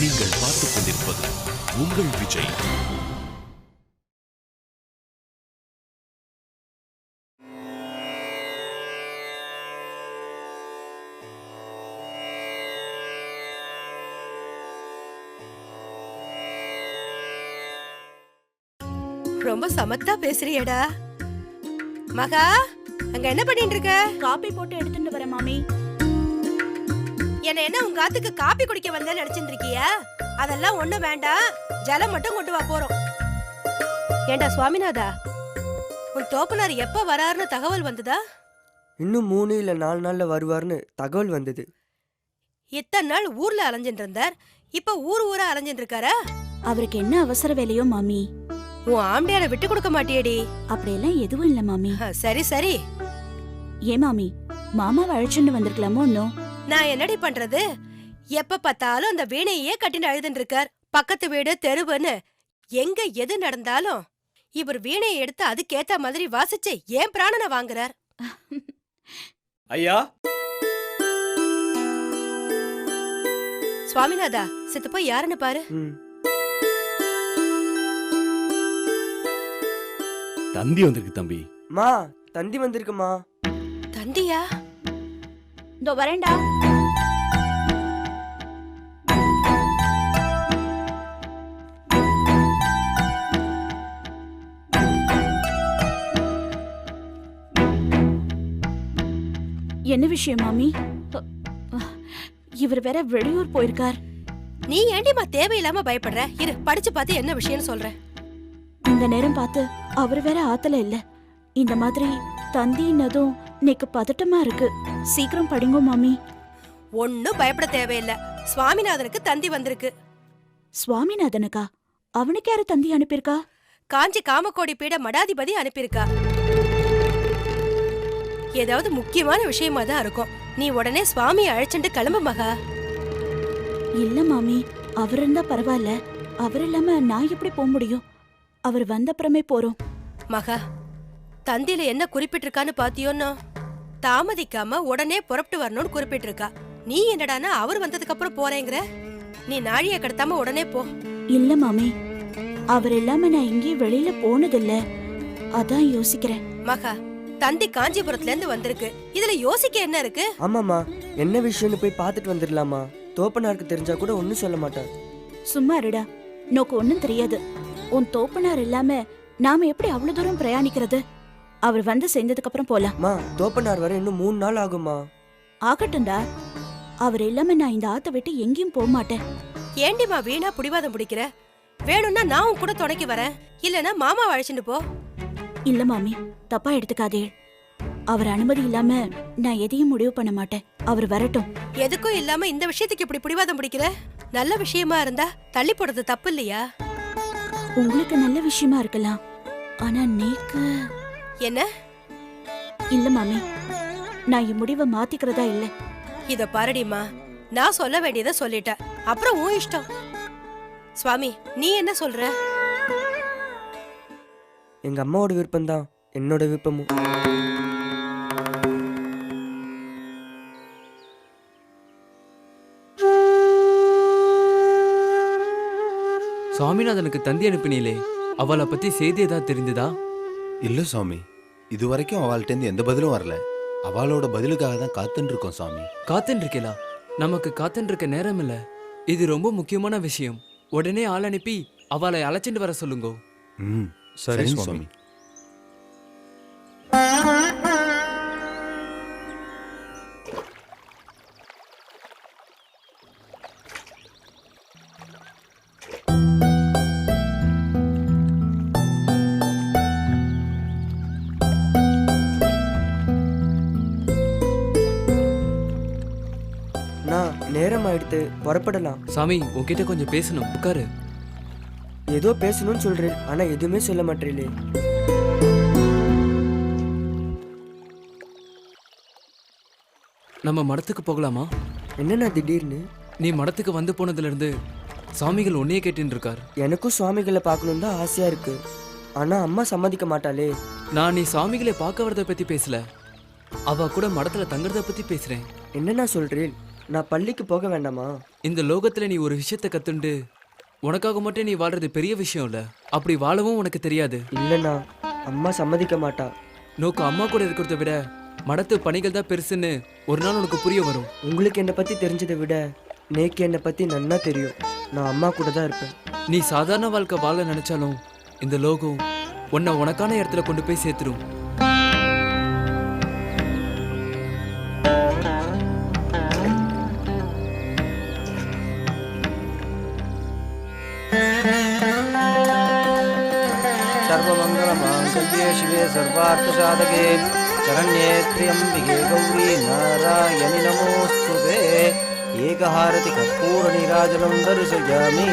நீங்கள் பார்த்துக் கொண்டிருப்பது உங்கள் விஜய். ரொம்ப சமத்தா பேசுறியடா. மகா, அங்க என்ன பண்ணிட்டு இருக்க? காபி போட்டு எடுத்துட்டு வரேன் மாமி. என்ன உங்க ஆத்துக்கு காபி குடிக்க வந்தேன்னு நினைச்சிட்டு இருக்கியா? அதெல்லாம் ஒண்ணு வேண்டாம், ஜலம் மட்டும் கொண்டு வா போறோம். ஏண்டா சுவாமிநாதா, உன் தோப்பனார் எப்ப வராருன்னு தகவல் வந்ததா? இன்னும் 3 இல்ல 4 நாள்ல வருவார்னு தகவல் வந்தது. இத்தனை நாள் ஊர்ல அலைஞ்சிட்டு இருந்தார், இப்ப ஊரா அலைஞ்சிட்டு இருக்காரா? அவருக்கு என்ன அவசர வேலையோ மாமி. உன் ஆம்படியார விட்டு கொடுக்க மாட்டியேடி. அப்படியெல்லாம் எதுவும் இல்ல மாமி. சரி சரி. ஏன் மாமி, மாமாவை அழைச்சுட்டு வந்திருக்கலாமோ? இன்னும் நான் என்னடி பண்றது? எப்ப பார்த்தாலும் அந்த வீணையே கட்டின்னு அழுதுன்னு இருக்கார். பக்கத்து வீடு தெருவுன்னு எங்க எது நடந்தாலும் இவர் வீணையை எடுத்து அதுக்கேத்த மாதிரி வாசிச்சு ஏன் பிராணனை வாங்குறார். ஐயா, சுவாமிநாதா, சித்தப்பா யாருன்னு பாரு. தந்தி வந்திருக்கு தம்பி. மா, தந்தி வந்திருக்குமா? தந்தியா? இதோ வரேன்டா. என்ன விஷயம் மாமி? இவர் வேற வெளியூர் போயிருக்கார். நீ ஏண்டிமா தேவையில்லாம பயப்படுற? இரு, படிச்சு பார்த்து என்ன விஷயம்னு சொல்றேன். இந்த நேரம் பார்த்து அவர் வேற ஆத்துல இல்ல. இந்த மாதிரி தந்தினதும் எனக்கு பதட்டமா இருக்கு. சீக்கிரம் படிங்கோ மாமி. ஒன்னும் பயப்பட தேவையில்ல. சுவாமிநாதனுக்கு தந்தி வந்திருக்கு. சுவாமிநாதனுக்கா? அவனுக்கு யாரு தந்தி அனுப்பியிருக்கா? காஞ்சி காமக்கோடி பீட மடாதிபதி அனுப்பியிருக்கா. ஏதாவது முக்கியமான விஷயமா தான் இருக்கும். நீ உடனே சுவாமியை அழைச்சிட்டு கிளம்பு மகா. இல்ல மாமி, அவர் இருந்தா பரவாயில்ல. அவர் இல்லாம நான் எப்படி போக முடியும்? அவர் வந்த அப்புறமே போறோம். மகா, தந்தியில என்ன குறிப்பிட்டிருக்கான்னு பாத்தியோன்னு? தாமதிக்காம உடனே புறப்பட்டு வரணும்னு குறிப்பிட்டிருக்கா. நீ என்னடானா அவர் வந்ததுக்கு அப்புறம் போறேங்கிற? நீ நாழிய கடத்தாம உடனே போ. இல்ல மாமி, அவர் இல்லாம நான் எங்கேயும் வெளியில போனதில்ல. அதான் யோசிக்கிறேன். மகா, தந்தி காஞ்சிபுரத்துல இருந்து வந்திருக்கு. இதுல யோசிக்க என்ன இருக்கு? ஆமாமா, என்ன விஷயம்னு போய் பார்த்துட்டு வந்துடலாமா? தோப்பனாருக்கு தெரிஞ்சா கூட ஒன்னும் சொல்ல மாட்டார். சும்மா இருடா, நோக்கு ஒன்னும் தெரியாது. உன் தோப்பனார் இல்லாம நாம எப்படி அவ்வளவு தூரம் பிரயாணிக்கிறது? அவர் வந்து சேர்ந்ததுக்கு அப்புறம் போலாம். மா, தோப்பனார் வர இன்னும் 3 நாள் ஆகுமா? ஆகட்டும்டா. அவர் இல்லாம நான் இந்த ஆத்த விட்டு எங்கேயும் போக மாட்டேன். ஏண்டிமா வீணா புடிவாதம் பிடிக்கிற? வேணும்னா நான் உன் கூட துணைக்கு வரேன், இல்லனா மாமாவை அழைச்சிட்டு போ. இல்ல மாமி, தப்பா எடுத்துக்காதே. அவர் அனுமதி இல்லாம நான் எதையும் முடிவு பண்ண மாட்டேன். அவர் வரட்டும். எதுக்கும் இல்லாம இந்த விஷயத்துக்கு இப்படி பிடிவாதம் பிடிக்கிற? நல்ல விஷயமா இருந்தா தள்ளி போடுறது தப்பு இல்லையா? உங்களுக்கு நல்ல விஷயமா இருக்கலாம், ஆனா நீக்கு என்ன? இல்ல மாமி, நான் என் முடிவை மாத்திக்கிறதா இல்ல. இத பாரடிமா, நான் சொல்ல வேண்டியதை சொல்லிட்டேன், அப்புறம் உன் இஷ்டம். சுவாமி, நீ என்ன சொல்ற? எங்க அம்மாவோட விருப்பம் தான் என்னோட விருப்பமும். சுவாமிநாதனுக்கு தந்தி அனுப்பினீங்களே, அவளை பத்தி செய்தி ஏதாவது தெரிந்ததா? இல்ல சுவாமி, இதுவரைக்கும் அவள்கிட்ட எந்த பதிலும் வரல. அவளோட பதிலுக்காக தான் காத்துன்னு இருக்கோம் சுவாமி. காத்துன்னு இருக்கலா? நமக்கு காத்துன்னு இருக்க நேரம் இல்ல. இது ரொம்ப முக்கியமான விஷயம். உடனே ஆள் அனுப்பி அவளை அழைச்சிட்டு வர சொல்லுங்க. சரி சுவாமி. நேரம் ஆயிடுத்து, புறப்படலாம். சாமி, உன்கிட்ட கொஞ்சம் பேசணும், உட்காரு. ஏதோ பேசணும்னு சொல்றேன், ஆனா எதுவுமே சொல்ல மாட்டேங்களே. நம்ம மடத்துக்கு போகலாமா? என்னன்னா திடீர்னு? நீ மடத்துக்கு வந்து போனதுல இருந்து சாமிகள் உன்னையே கேட்டுன்னு இருக்கார். எனக்கும் சுவாமிகளை பார்க்கணும் தான் ஆசையா இருக்கு, ஆனா அம்மா சம்மதிக்க மாட்டாளே. நான் நீ சாமிகளை பார்க்க வரத பத்தி பேசல, அவ கூட மடத்துல தங்குறத பத்தி பேசுறேன். என்னன்னா சொல்றேன்? நான் பள்ளிக்கு போக வேண்டாமா? இந்த லோகத்துல நீ ஒரு விஷயத்தை கத்துண்டு உனக்காக மட்டும் நீ வாழ்றது பெரிய விஷயம் இல்ல. அப்படி வாழவும் உனக்கு தெரியாது. இல்லைண்ணா, அம்மா சம்மதிக்க மாட்டா. நோக்கு அம்மா கூட இருக்கிறத விட மடத்து பணிகள் தான் பெருசுன்னு ஒரு நாள் உனக்கு புரிய வரும். உங்களுக்கு என்னை பற்றி தெரிஞ்சதை விட நேக்கு என்னை பற்றி நன்னா தெரியும். நான் அம்மா கூட தான் இருப்பேன். நீ சாதாரண வாழ்க்கை வாழ நினைச்சாலும் இந்த லோகம் உன்னை உனக்கான இடத்துல கொண்டு போய் சேர்த்துடும். सर्वमङ्गलमाङ्गल्ये शिवे सर्वार्थसाधके शरण्ये त्र्यम्बिके गौरी नारायणि नमोऽस्तुते एकहारति कर्पूरनीराजनं दर्शयामि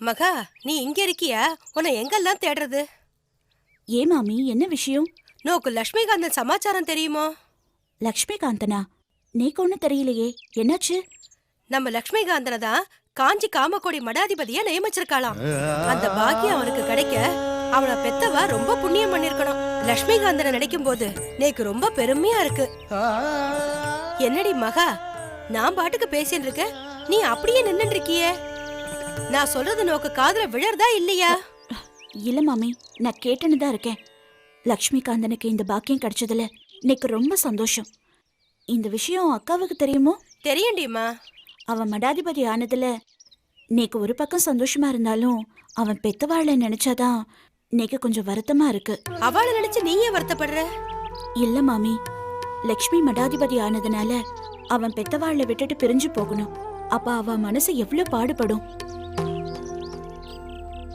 மகா, நீ இங்க இருக்கியா? உன்னை எங்கெல்லாம் தேடுறது? ஏன் மாமி, என்ன விஷயம்? நோக்கு லட்சுமிகாந்தன் சமாச்சாரம் தெரியுமோ? லக்ஷ்மிகாந்தனா? நீக்கு ஒன்னும் தெரியலையே, என்னாச்சு? நம்ம லட்சுமிகாந்தனை தான் காஞ்சி காமக்கோடி மடாதிபதியா நியமிச்சிருக்காளாம். அந்த பாக்கியம் அவனுக்கு கிடைக்க அவனை பெத்தவா ரொம்ப புண்ணியம் பண்ணிருக்கணும். லட்சுமிகாந்தனை நினைக்கும் போது நேக்கு ரொம்ப பெருமையா இருக்கு. என்னடி மகா, நான் பாட்டுக்கு பேசிட்டு இருக்க, நீ அப்படியே நின்னுட்டு இருக்கியே. நான் சொல்றது நோக்கு காதுல விழறதா இல்லையா? இல்ல மாமி, நான் கேட்டுன்னு தான் இருக்கேன். லக்ஷ்மிகாந்தனுக்கு இந்த பாக்கியம் கிடைச்சதுல எனக்கு ரொம்ப சந்தோஷம். இந்த விஷயம் அக்காவுக்கு தெரியுமோ? தெரியுண்டியம்மா. அவன் மடாதிபதி ஆனதுல நேக்கு ஒரு பக்கம் சந்தோஷமா இருந்தாலும் அவன் பெத்தவாளை நினைச்சாதான் நேக்கு கொஞ்சம் வருத்தமா இருக்கு. அவளை நினைச்சு நீ ஏன் வருத்தப்படுற? இல்ல மாமி, லக்ஷ்மி மடாதிபதி ஆனதுனால அவன் பெத்தவாளை விட்டுட்டு பிரிஞ்சு போகணும். அப்ப அவ மனசு எவ்வளவு பாடுபடும்.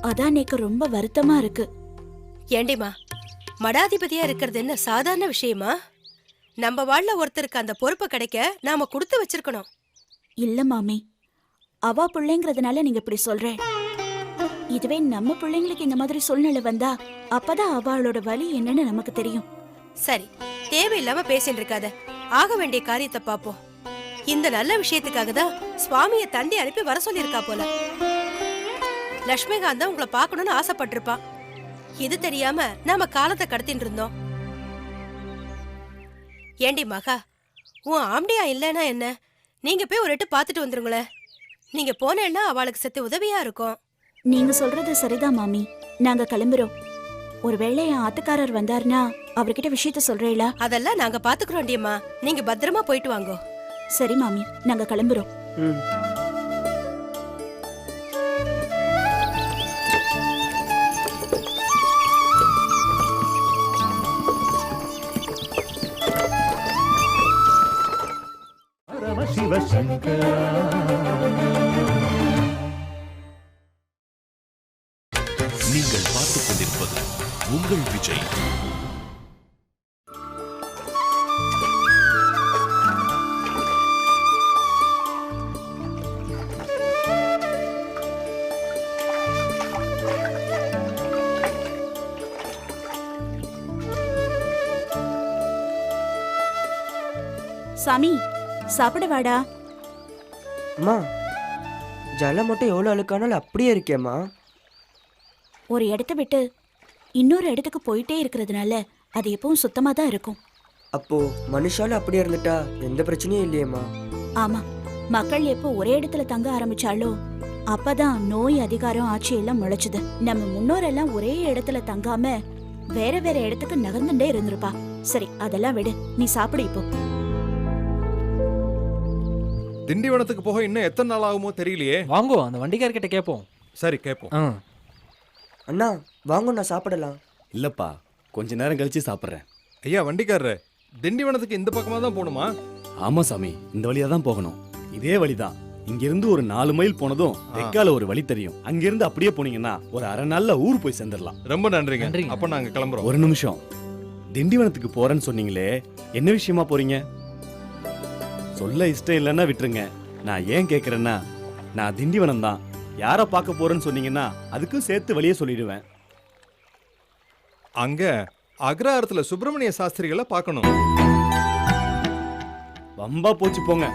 அதான் நேக்கு ரொம்ப வருத்தமா இருக்கு. ஏண்டிமா, மடாதிபதியா இருக்கிறது என்ன சாதாரண விஷயமா? நம்ம வாழ்ல ஒருத்தருக்கு அந்த பொறுப்பு கிடைக்க நாம கொடுத்து வச்சிருக்கணும். இல்ல மாமி, அவ பிள்ளைங்கிறதுனால நீங்க இப்படி சொல்றேன். இதுவே நம்ம பிள்ளைங்களுக்கு இந்த மாதிரி சூழ்நிலை வந்தா அப்பதான் அவளோட வலி என்னன்னு நமக்கு தெரியும். சரி, தேவையில்லாம பேசிட்டு இருக்காத. ஆக வேண்டிய காரியத்தை பாப்போம். இந்த நல்ல விஷயத்துக்காக தான் சுவாமிய தண்டி அனுப்பி வர சொல்லியிருக்கா போல. லட்சுமிகாந்தா உங்களை பார்க்கணும்னு ஆசைப்பட்டிருப்பா. இது தெரியாம நாம காலத்தை கடத்தின்னு இருந்தோம். ஏண்டி மகா, உன் ஆம்டியா இல்லைன்னா என்ன? நீங்க போய் ஒரு எட்டு பார்த்துட்டு வந்துருங்களேன். நீங்க போனேன்னா அவளுக்கு சத்து உதவியா இருக்கும். நீங்க சொல்றது சரிதான் மாமி, நாங்க கிளம்புறோம். ஒருவேளை என் ஆத்துக்காரர் வந்தாருன்னா அவர்கிட்ட விஷயத்த சொல்றீங்களா? அதெல்லாம் நாங்க பாத்துக்கிறோண்டியம்மா. நீங்க பத்திரமா போயிட்டு வாங்கோ. சரி மாமி, நாங்க கிளம்புறோம். நீங்கள் பார்த்துக் கொண்டிருப்பது உங்கள் விஜய். சாமி, சாப்பிட வாடா. அம்மா, ஜலம் மட்டும் எவ்வளோ அழுக்கானாலும் அப்படியே இருக்கேம்மா. ஒரு இடத்த விட்டு இன்னொரு இடத்துக்கு போயிட்டே இருக்கிறதுனால அது எப்பவும் சுத்தமா தான் இருக்கும். அப்போ மனுஷாலும் அப்படியே இருந்துட்டா எந்த பிரச்சனையும் இல்லையேம்மா. ஆமா, மக்கள் எப்போ ஒரே இடத்துல தங்க ஆரம்பிச்சாலோ அப்பதான் நோய், அதிகாரம், ஆட்சி எல்லாம் முளைச்சுது. நம்ம முன்னோரெல்லாம் ஒரே இடத்துல தங்காம வேற வேற இடத்துக்கு நகர்ந்துட்டே இருந்திருப்பா. சரி, அதெல்லாம் விடு, நீ சாப்பிடு இப்போ. திண்டிவனத்துக்கு போக இன்னும் எத்தனை நாள் ஆகுமோ தெரியலையே. வாங்கோ, அந்த வண்டிக்காரர்கிட்ட கேட்போம். சரி, கேட்போம். அண்ணா வாங்க, நான் சாப்பிடலாம். இல்லப்பா, கொஞ்ச நேரம் கழிச்சு சாப்பிட்றேன். ஐயா வண்டிக்காரரு, திண்டிவனத்துக்கு இந்த பக்கமா தான் போகணுமா? ஆமா சாமி, இந்த வழியா தான் போகணும். இதே வழிதான். இங்கிருந்து ஒரு 4 மைல் போனதும் தெற்கால ஒரு வழி தெரியும். அங்கிருந்து அப்படியே போனீங்கன்னா ஒரு அரை நாள்ல ஊர் போய் சேர்ந்துடலாம். ரொம்ப நன்றிங்க. அப்ப நாங்க கிளம்புறோம். ஒரு நிமிஷம், திண்டிவனத்துக்கு போறேன்னு சொன்னீங்களே, என்ன விஷயமா போறீங்க? சொல்ல இஷ்டம் இல்லைன்னா விட்டுருங்க. நான் ஏன் கேட்குறேன்னா, நான் திண்டிவனம் தான். யாரை பார்க்க போறேன்னு சொன்னீங்கன்னா அதுக்கும் சேர்த்து வழியே சொல்லிடுவேன். அங்க அக்ரஹாரத்துல சுப்பிரமணிய சாஸ்திரிகளை பார்க்கணும். வம்பா போச்சு போங்க.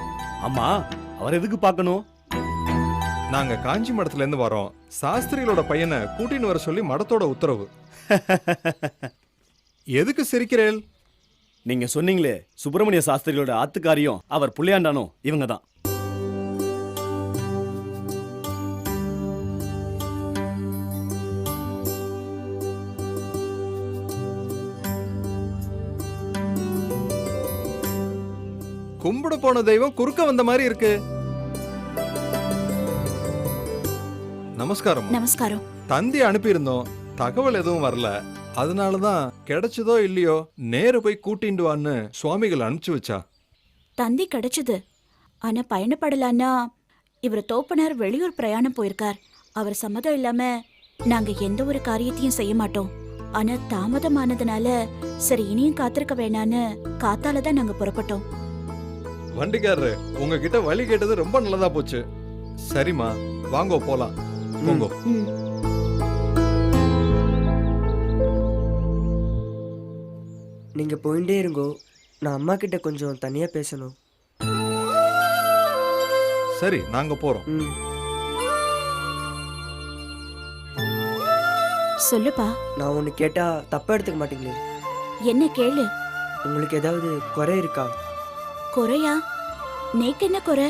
ஆமா, அவர் எதுக்கு பார்க்கணும்? நாங்க காஞ்சி மடத்துல இருந்து வரோம். சாஸ்திரிகளோட பையனை கூட்டின்னு வர சொல்லி மடத்தோட உத்தரவு. எதுக்கு சிரிக்கிறேள்? நீங்க சொன்னீங்களே சுப்பிரமணிய சாஸ்திரிகளோட ஆத்துக்காரியும் அவர் புள்ளையாண்டானோ இவங்க தான். கும்பிட போன தெய்வம் குறுக்க வந்த மாதிரி இருக்கு. நமஸ்காரம். நமஸ்காரம். தந்தி அனுப்பியிருந்தோம், தகவல் எதுவும் வரல. அதனாலதான் கிடைச்சதோ இல்லையோ நேரு போய் கூட்டிட்டு வான்னு சுவாமிகள் அனுப்பிச்சு வச்சா. தந்தி கிடைச்சது, ஆனா பயணப்படலான்னா இவர் தோப்பனார் வெளியூர் பிரயாணம் போயிருக்கார். அவர் சம்மதம் இல்லாம நாங்க எந்த ஒரு காரியத்தையும் செய்ய மாட்டோம். ஆனா தாமதமானதுனால சரி இனியும் காத்திருக்க வேணான்னு காத்தால தான் நாங்க புறப்பட்டோம். வண்டிக்காரரு உங்ககிட்ட வழி கேட்டது ரொம்ப நல்லதா போச்சு. சரிம்மா, வாங்கோ போலாம். போங்கோ. ம். நீங்க போயிட்டே இருங்கோ, நான் அம்மா கிட்ட கொஞ்சம் தனியா பேசணும். சரி, நாங்க போறோம். ம். சொல்லுப்பா. நான் ஒன்று கேட்டா தப்பா எடுத்துக்க மாட்டீங்களே? என்ன கேளு. உங்களுக்கு ஏதாவது குறை இருக்கா? குறையா? நேக்கு என்ன குறை?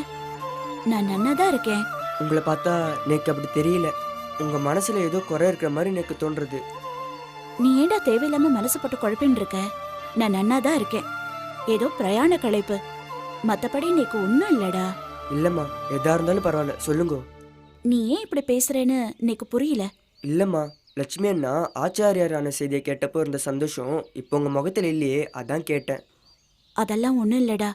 நான் நன்னாதான் இருக்கேன். உங்களை பார்த்தா எனக்கு அப்படி தெரியல. உங்க மனசுல ஏதோ குறை இருக்கிற மாதிரி எனக்கு தோன்றது. நீ ஏண்டா தேவையில்லாம மனசு போட்டு குழப்பின்னு இருக்க? நான் நன்னாதான் இருக்கேன். ஏதோ பிரயாண களைப்பு, மத்தபடி நீக்கு ஒன்னும் இல்லடா. இல்லம்மா, எதா இருந்தாலும் பரவாயில்ல, சொல்லுங்க. நீ ஏன் இப்படி பேசுறேன்னு எனக்கு புரியல. இல்லம்மா, லட்சுமி அண்ணா ஆச்சாரியாரான செய்தியை கேட்டப்போ இருந்த சந்தோஷம் இப்போ உங்க முகத்துல இல்லையே, அதான் கேட்டேன். அதெல்லாம் ஒன்றும் இல்லடா.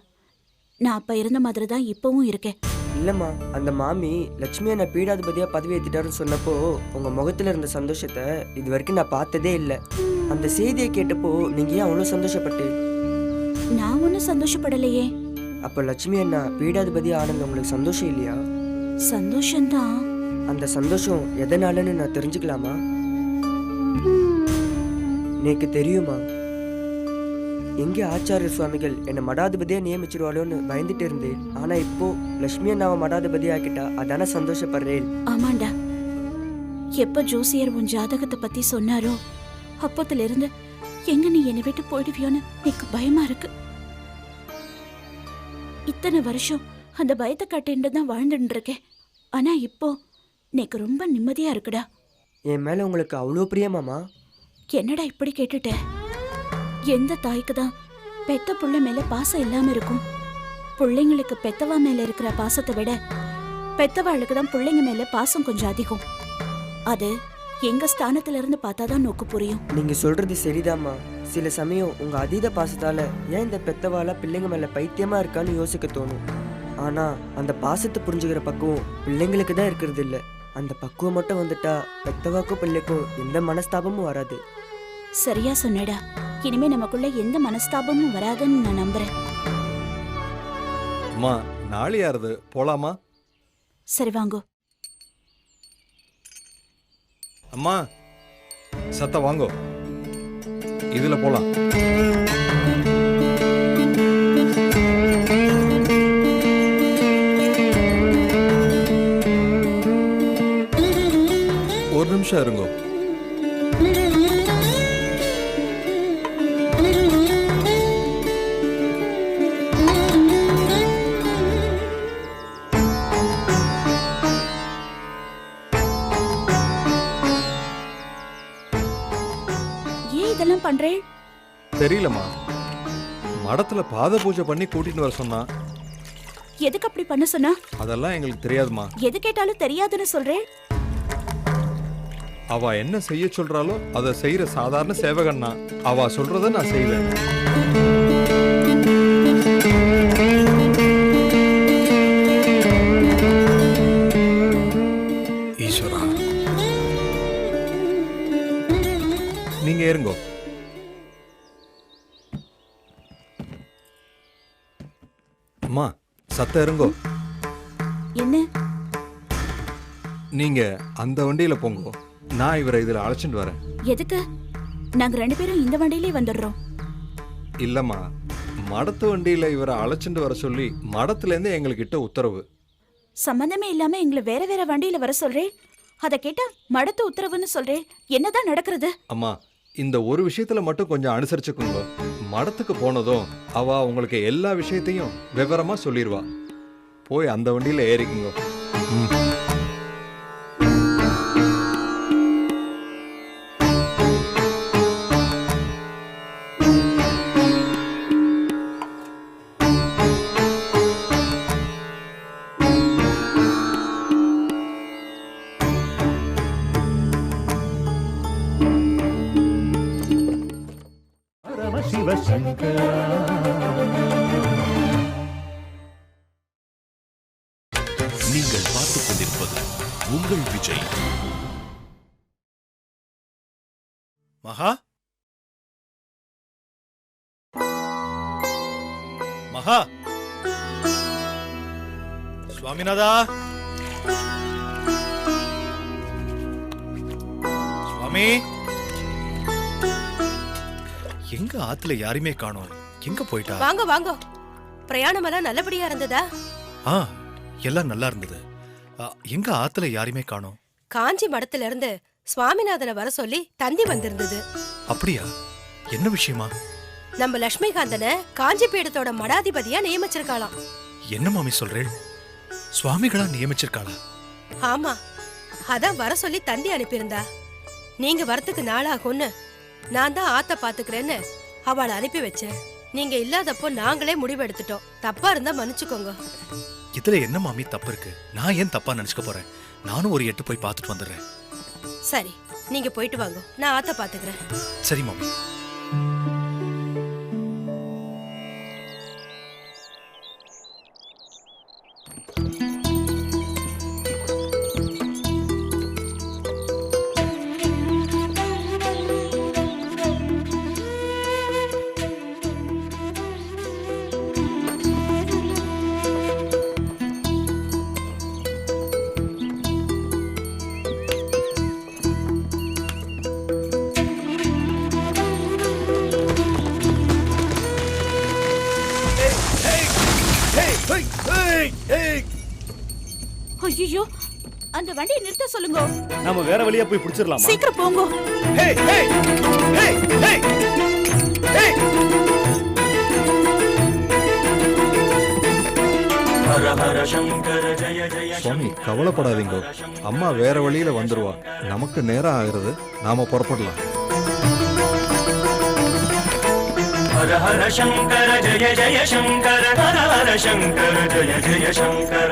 நான் அப்ப இருந்த மாதிரி தான் இப்பவும் இருக்கேன். இல்லம்மா, அந்த மாமி லட்சுமி அண்ணா பீடாதிபதியா பதவி ஏற்றிட்டாருன்னு சொன்னப்போ உங்க முகத்துல இருந்த சந்தோஷத்தை இது வரைக்கும் நான் பார்த்ததே இல்லை. அந்த செய்தியை கேட்டப்போ நீங்க ஏன் அவ்வளோ சந்தோஷப்பட்டு? நான் ஒன்றும் சந்தோஷப்படலையே. அப்போ லட்சுமி அண்ணா பீடாதிபதியா ஆனது உங்களுக்கு சந்தோஷம் இல்லையா? சந்தோஷம்தான். அந்த சந்தோஷம் எதனாலன்னு நான் தெரிஞ்சுக்கலாமா? எனக்கு தெரியுமா, எங்கே ஆச்சாரிய சுவாமிகள் என்னை மடாதிபதியா நியமிச்சிருவாளோன்னு பயந்துட்டு இருந்தேன். ஆனா இப்போ லட்சுமி அண்ணாவை மடாதிபதி ஆக்கிட்டா, அதான சந்தோஷப்படுறேன். ஆமாண்டா. எப்ப ஜோசியர் உன் ஜாதகத்தை பத்தி சொன்னாரோ அப்போத்துல இருந்து எங்க நீ என்னை விட்டு போயிடுவியோன்னு எனக்கு பயமா இருக்கு. இத்தனை வருஷம் அந்த பயத்தை கட்டிட்டு தான் வாழ்ந்துட்டு இருக்கேன். ஆனா இப்போ எனக்கு ரொம்ப நிம்மதியா இருக்குடா. என் மேல உங்களுக்கு அவ்வளோ பிரியமாமா? என்னடா இப்படி கேட்டுட்ட? எந்த தாய்க்கு தான் பெத்த புள்ள மேல பாசம் இல்லாம இருக்கும்? பிள்ளைங்களுக்கு பெத்தவா மேல இருக்கிற பாசத்தை விட பெத்தவாளுக்கு தான் பிள்ளைங்க மேல பாசம் கொஞ்சம் அதிகம். அது எங்க ஸ்தானத்துல இருந்து பார்த்தாதான் நோக்கு புரியும். நீங்க சொல்றது சரிதாம்மா. சில சமயம் உங்க அதீத பாசத்தால ஏன் இந்த பெத்தவாளா பிள்ளைங்க மேல பைத்தியமா இருக்கான்னு யோசிக்க தோணும். ஆனா அந்த பாசத்தை புரிஞ்சுக்கிற பக்குவம் பிள்ளைங்களுக்கு தான் இருக்கிறது இல்ல. அந்த பக்குவம் மட்டும் வந்துட்டா பெத்தவாக்கும் பிள்ளைக்கும் எந்த மனஸ்தாபமும் வராது. சரியா சொன்னடா. இனிமே நமக்குள்ள எந்த மனஸ்தாபமும் வராதுன்னு நான் நம்புறேன். அம்மா, நாளையாருது, போலாமா? சரி வாங்கோ. அம்மா, சத்த வாங்கோ, இதுல போலாம். ஒரு நிமிஷம் இருங்கோ. இதெல்லாம் பண்றேன் தெரியலம்மா, மடத்துல பாத பூஜை பண்ணி கூட்டிட்டு வர சொன்னா. எதுக்கு அப்படி பண்ண சொன்னா? அதெல்லாம் எங்களுக்கு தெரியாதுமா. எது கேட்டாலும் தெரியாதுன்னு சொல்றேன். அவ என்ன செய்ய சொல்றாளோ அதை செய்யற சாதாரண சேவகன்னா. அவ சொல்றத நான் செய்வேன். ஈஸ்வரா, நீங்க இருங்கோ. அம்மா, சத்த இருங்கோ. என்ன? நீங்க அந்த வண்டியில போங்கோ, நான் இவரை இதுல அழைச்சிட்டு வரேன். எதுக்கு? நாங்க 2 பேரும் இந்த வண்டியிலே வந்துடுறோம். இல்லம்மா, மடத்து வண்டியில இவரை அழைச்சிட்டு வர சொல்லி மடத்துல இருந்து எங்ககிட்ட உத்தரவு. சம்பந்தமே இல்லாம எங்களை வேற வேற வண்டியில வர சொல்றேன். அத கேட்டா மடத்து உத்தரவுன்னு சொல்றேன். என்னதான் நடக்கிறது? அம்மா, இந்த ஒரு விஷயத்துல மட்டும் கொஞ்சம் அனுசரிச்சுக்குங்க. மடத்துக்கு போனதும் அவ உங்களுக்கு எல்லா விஷயத்தையும் விவரமா சொல்லிடுவா. போய் அந்த வண்டியில ஏறிக்குங்க. நீங்கள் பார்த்துக் கொண்டிருப்பது உங்கள் விஜய். மகா, மகா, சுவாமிநாதா, சுவாமி, எங்க ஆத்துல யாருமே காணோம். எங்க போயிட்டா? வாங்க வாங்க. பிரயாணம் எல்லாம் நல்லபடியா இருந்ததா? ஆ, எல்லாம் நல்லா இருந்தது. எங்க ஆத்துல யாருமே காணோம். காஞ்சி மடத்துல இருந்து சுவாமிநாதனை வர சொல்லி தந்தி வந்திருந்தது. அப்படியா? என்ன விஷயமா? நம்ம லட்சுமிகாந்தனை காஞ்சி பீடத்தோட மடாதிபதியா நியமிச்சிருக்காளாம். என்ன மாமி சொல்றேன்? சுவாமிகளா நியமிச்சிருக்காளா? ஆமா, அதான் வர சொல்லி தந்தி அனுப்பியிருந்தா. நீங்க வரத்துக்கு நாளாகும்னு நான் தான் ஆத்த பாத்துக்கிறேன்னு அவளை அனுப்பி வச்சேன். நீங்க இல்லாதப்போ நாங்களே முடிவு எடுத்துட்டோம். தப்பா இருந்தா மன்னிச்சுக்கோங்க. இதுல என்ன மாமி தப்பு இருக்கு? நான் ஏன் தப்பா நினைச்சுக்க போறேன்? நானும் ஒரு எட்டு போய் பார்த்துட்டு வந்துடுறேன். சரி, நீங்க போயிட்டு வாங்க, நான் ஆத்த பாத்துக்கிறேன். சரி மாமி. ஐயோ, அந்த வண்டியை நிறுத்த சொல்லுங்க. நாம வேற வழியா போய் பிடிச்சிடலாமா? சீக்கிரம் போங்க. சுவாமி, கவலைப்படாதீங்க. அம்மா வேற வழியில வந்துருவா. நமக்கு நேரம் ஆகிறது, நாம புறப்படலாம். ஹர ஹர சங்கர ஜய ஜய சங்கர, ஹர ஹர சங்கர ஜய ஜய சங்கர.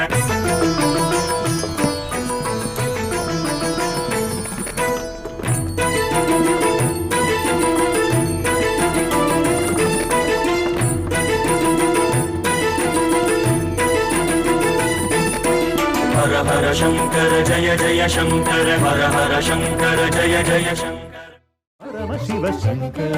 ஹர ஹர சங்கர ஜய ஜய சங்கர, ஹர ஹர சங்கர ஜய ஜய சங்கர. பரம சிவ சங்கர.